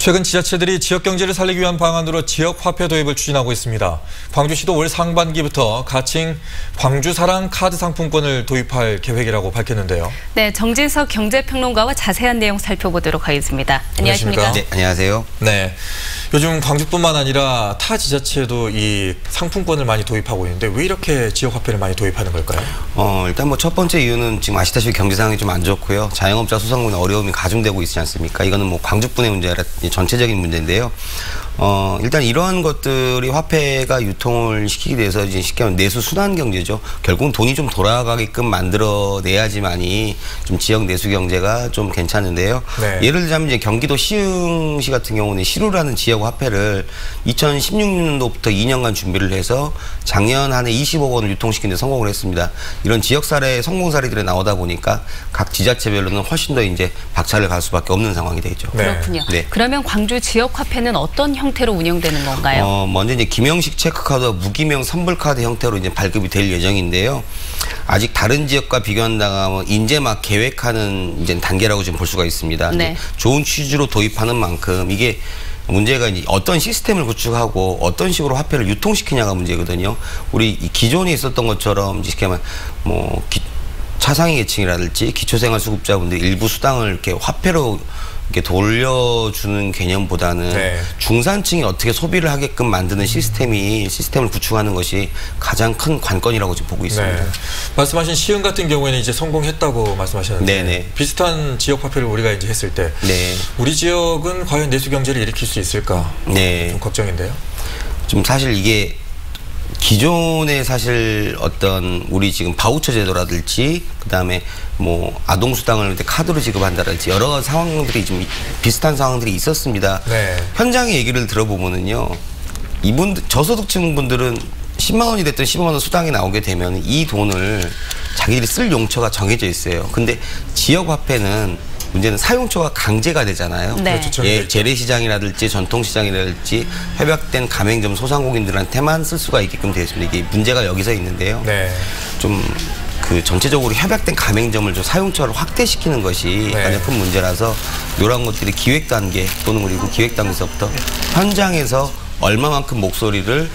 최근 지자체들이 지역 경제를 살리기 위한 방안으로 지역 화폐 도입을 추진하고 있습니다. 광주시도 올 상반기부터 가칭 광주사랑 카드 상품권을 도입할 계획이라고 밝혔는데요. 네, 정진석 경제평론가와 자세한 내용 살펴보도록 하겠습니다. 안녕하십니까? 네, 안녕하세요. 네, 요즘 광주뿐만 아니라 타 지자체도 이 상품권을 많이 도입하고 있는데 왜 이렇게 지역 화폐를 많이 도입하는 걸까요? 일단 뭐 첫 번째 이유는 지금 아시다시피 경제 상황이 좀 안 좋고요. 자영업자 소상공인 어려움이 가중되고 있지 않습니까? 이거는 뭐 광주뿐의 문제가 아니라 전체적인 문제인데요. 일단 이러한 것들이 화폐가 유통을 시키게 돼서 이제 쉽게 하면 내수 순환 경제죠. 결국은 돈이 좀 돌아가게끔 만들어내야지만이 좀 지역 내수 경제가 좀 괜찮은데요. 네. 예를 들자면 이제 경기도 시흥시 같은 경우는 시루라는 지역 화폐를 2016년도부터 2년간 준비를 해서 작년 한 해 20억 원을 유통시키는 데 성공을 했습니다. 이런 지역 사례, 성공 사례들이 나오다 보니까 각 지자체별로는 훨씬 더 이제 박차를 갈 수밖에 없는 상황이 되죠. 네. 그렇군요. 네. 그러면 광주 지역 화폐는 어떤 형태로 운영되는 건가요? 먼저 이제 기명식 체크카드와 무기명 선불카드 형태로 이제 발급이 될 예정인데요. 아직 다른 지역과 비교한다면 이제 막 계획하는 이제 단계라고 좀 볼 수가 있습니다. 네. 좋은 취지로 도입하는 만큼 이게 문제가 이제 어떤 시스템을 구축하고 어떤 식으로 화폐를 유통시키냐가 문제거든요. 우리 기존에 있었던 것처럼 쉽게 하면 뭐 차상위 계층이라든지 기초생활수급자분들 일부 수당을 이렇게 화폐로 이렇게 돌려주는 개념보다는 네. 중산층이 어떻게 소비를 하게끔 만드는 시스템을 구축하는 것이 가장 큰 관건이라고 지금 보고 있습니다. 네. 말씀하신 시흥 같은 경우에는 이제 성공했다고 말씀하셨는데 네네. 비슷한 지역 화폐를 우리가 이제 했을 때 네. 우리 지역은 과연 내수 경제를 일으킬 수 있을까? 네. 좀 걱정인데요. 좀 사실 이게 기존의 사실 어떤 우리 지금 바우처 제도라든지 그다음에 뭐 아동수당을 카드로 지급한다든지 여러 상황들이 좀 비슷한 상황들이 있었습니다. 네. 현장의 얘기를 들어보면은요, 이분들 저소득층 분들은 10만 원이 됐든 15만 원 수당이 나오게 되면 이 돈을 자기들이 쓸 용처가 정해져 있어요. 근데 지역 화폐는 문제는 사용처가 강제가 되잖아요. 네. 그렇죠. 예, 재래시장이라든지 전통시장이라든지 협약된 가맹점 소상공인들한테만 쓸 수가 있게끔 되어 있습니다. 이게 문제가 여기서 있는데요. 네. 좀 그 전체적으로 협약된 가맹점을 좀 사용처를 확대시키는 것이 네. 가장 큰 문제라서 이런 것들이 기획 단계 또는 그리고 기획 단계에서부터 현장에서 얼마만큼 목소리를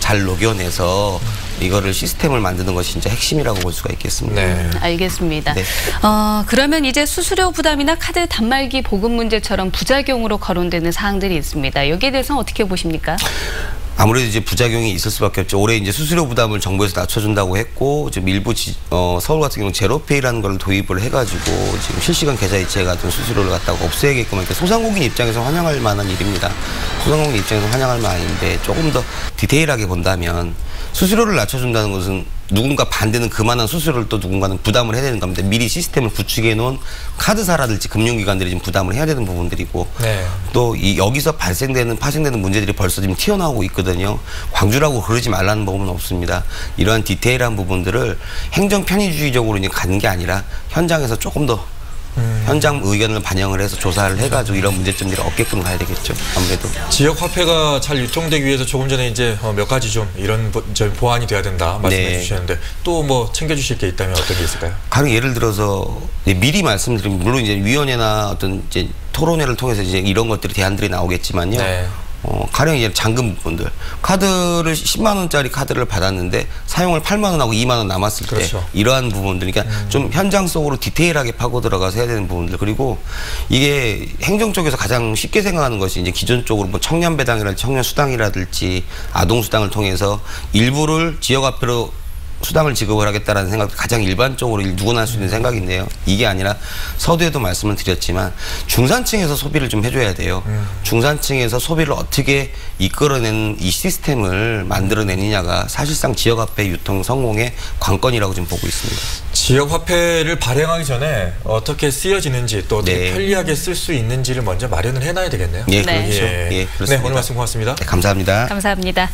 잘 녹여내서 이거를 시스템을 만드는 것이 진짜 핵심이라고 볼 수가 있겠습니다. 네. 알겠습니다. 네. 그러면 이제 수수료 부담이나 카드 단말기 보급 문제처럼 부작용으로 거론되는 사항들이 있습니다. 여기에 대해서는 어떻게 보십니까? 아무래도 이제 부작용이 있을 수밖에 없죠. 올해 이제 수수료 부담을 정부에서 낮춰준다고 했고, 지금 일부 서울 같은 경우는 제로페이라는 걸 도입을 해가지고 지금 실시간 계좌이체 같은 수수료를 갖다가 없애게끔 하니까 소상공인 입장에서 환영할 만한 일입니다. 소상공인 입장에서 환영할 만한데 조금 더 디테일하게 본다면 수수료를 낮춰준다는 것은 누군가 반대는 그만한 수수료를 또 누군가는 부담을 해야 되는 겁니다. 미리 시스템을 구축해 놓은 카드사라든지 금융기관들이 지금 부담을 해야 되는 부분들이고 네. 또 여기서 파생되는 문제들이 벌써 지금 튀어나오고 있거든요. 광주라고 그러지 말라는 법은 없습니다. 이러한 디테일한 부분들을 행정 편의주의적으로 이제 가는 게 아니라 현장에서 조금 더 현장 의견을 반영을 해서 조사를 해가지고 이런 문제점들을 없게끔 가야 되겠죠. 아무래도 지역 화폐가 잘 유통되기 위해서 조금 전에 이제 몇 가지 좀 이런 보완이 돼야 된다 말씀해 네. 주셨는데 또 뭐 챙겨주실 게 있다면 어떤 게 있을까요? 가령 예를 들어서 미리 말씀드리면 물론 이제 위원회나 어떤 이제 토론회를 통해서 이제 이런 것들이 대안들이 나오겠지만요. 네. 가령 이제 잔금 부분들 카드를 10만 원짜리 카드를 받았는데 사용을 8만 원하고 2만 원 남았을 그렇죠. 때 이러한 부분들 그러니까 좀 현장 속으로 디테일하게 파고 들어가서 해야 되는 부분들 그리고 이게 행정 쪽에서 가장 쉽게 생각하는 것이 이제 기존적으로 뭐 청년 배당이라든지 청년 수당이라든지 아동 수당을 통해서 일부를 지역 화폐로 수당을 지급을 하겠다라는 생각 가장 일반적으로 누구나 할 수 있는 생각인데요. 이게 아니라 서두에도 말씀을 드렸지만 중산층에서 소비를 좀 해줘야 돼요. 중산층에서 소비를 어떻게 이끌어내는 이 시스템을 만들어내느냐가 사실상 지역화폐 유통 성공의 관건이라고 지금 보고 있습니다. 지역화폐를 발행하기 전에 어떻게 쓰여지는지 또 어떻게 네. 편리하게 쓸 수 있는지를 먼저 마련을 해놔야 되겠네요. 예, 네. 그렇죠. 예. 예, 그렇습니다. 네, 오늘 말씀 고맙습니다. 네, 감사합니다. 감사합니다.